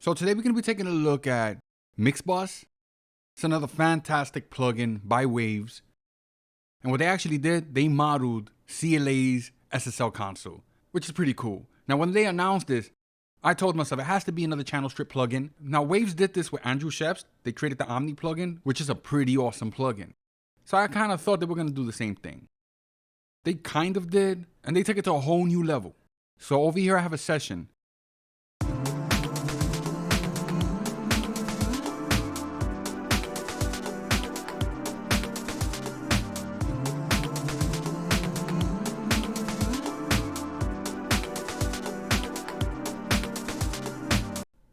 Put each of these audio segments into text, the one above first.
So today we're going to be taking a look at MixBus. It's another fantastic plugin by Waves. And what they actually did, they modeled CLA's SSL console, which is pretty cool. Now when they announced this, I told myself it has to be another channel strip plugin. Now Waves did this with Andrew Sheps. They created the Omni plugin, which is a pretty awesome plugin. So I kind of thought they were going to do the same thing. They kind of did, and they took it to a whole new level. So over here I have a session.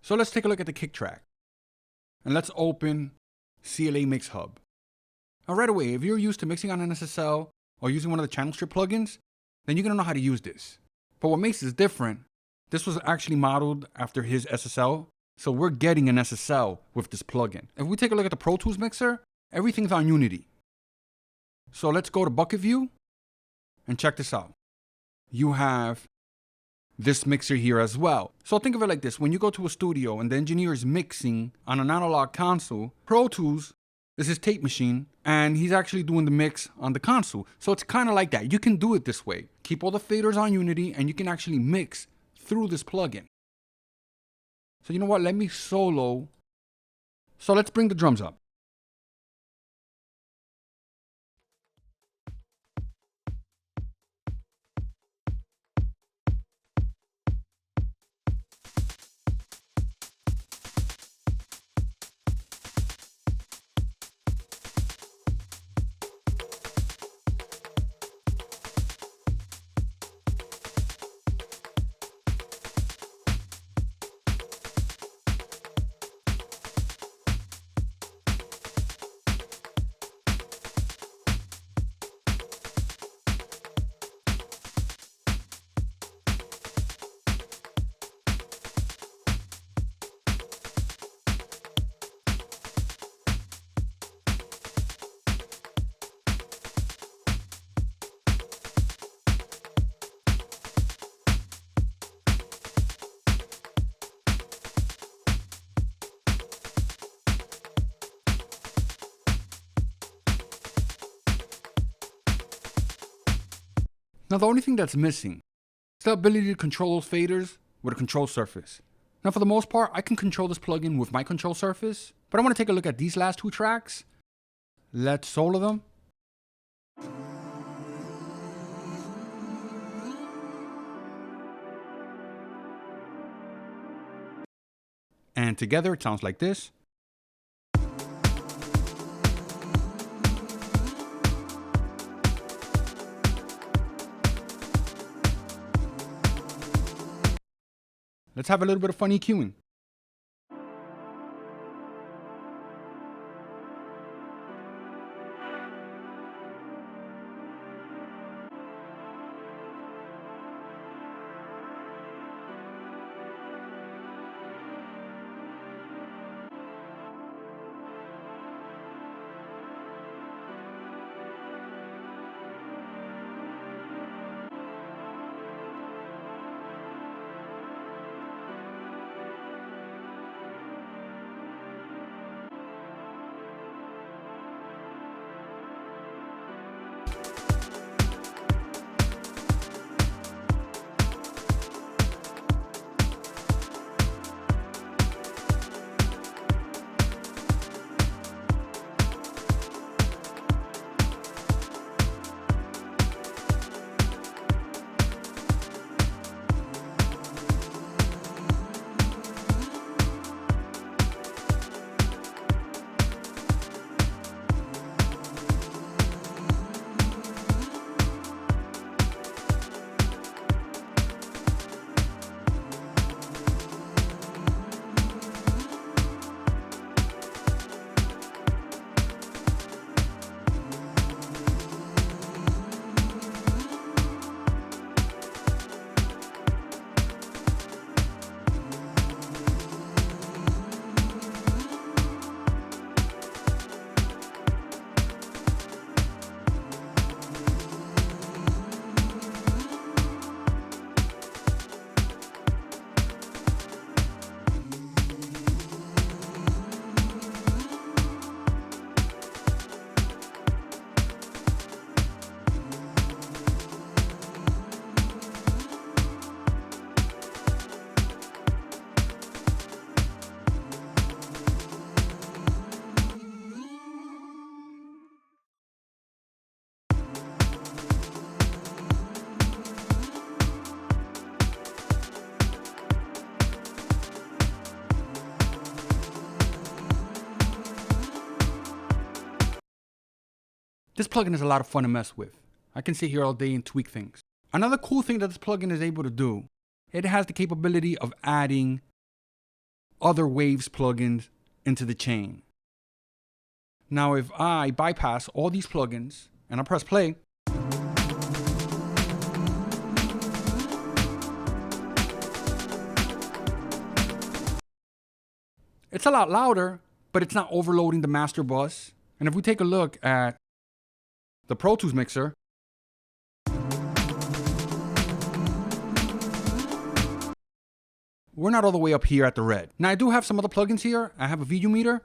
So let's take a look at the kick track. And let's open CLA MixHub. Now right away, if you're used to mixing on an SSL or using one of the channel strip plugins, then you're gonna know how to use this. But what makes this different, this was actually modeled after his SSL. So we're getting an SSL with this plugin. If we take a look at the Pro Tools mixer, everything's on Unity. So let's go to Bucket View and check this out. You have this mixer here as well. So think of it like this. When you go to a studio and the engineer is mixing on an analog console, Pro Tools is his tape machine and he's actually doing the mix on the console. So it's kind of like that. You can do it this way. Keep all the faders on Unity and you can actually mix through this plugin. So you know what? Let me solo. So let's bring the drums up. Now the only thing that's missing is the ability to control those faders with a control surface. Now for the most part, I can control this plugin with my control surface, but I want to take a look at these last two tracks. Let's solo them. And together it sounds like this. Let's have a little bit of fun EQing. This plugin is a lot of fun to mess with. I can sit here all day and tweak things. Another cool thing that this plugin is able to do, it has the capability of adding other Waves plugins into the chain. Now, if I bypass all these plugins and I press play, it's a lot louder, but it's not overloading the master bus. And if we take a look at the Pro Tools mixer, we're not all the way up here at the red. Now I do have some other plugins here. I have a VU meter.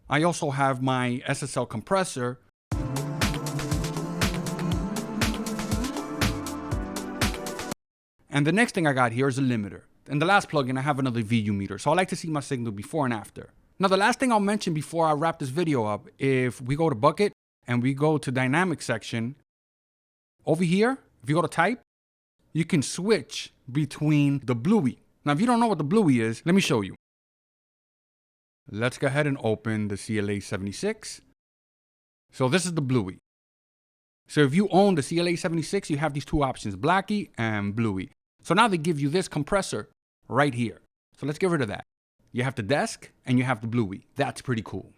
I also have my SSL compressor. And the next thing I got here is a limiter. And the last plugin, I have another VU meter. So I like to see my signal before and after. Now the last thing I'll mention before I wrap this video up, if we go to bucket and we go to dynamic section, over here, if you go to type, you can switch between the bluey. Now if you don't know what the bluey is, let me show you. Let's go ahead and open the CLA 76. So this is the bluey. So if you own the CLA 76, you have these two options, Blackie and Bluey. So now they give you this compressor right here. So let's get rid of that. You have the desk and you have the Bluey. That's pretty cool.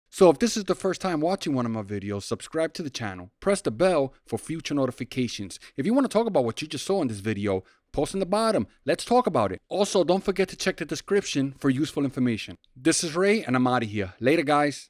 So if this is the first time watching one of my videos, subscribe to the channel, press the bell for future notifications. If you want to talk about what you just saw in this video, post in the bottom. Let's talk about it. Also, don't forget to check the description for useful information. This is Ray and I'm out of here. Later, guys.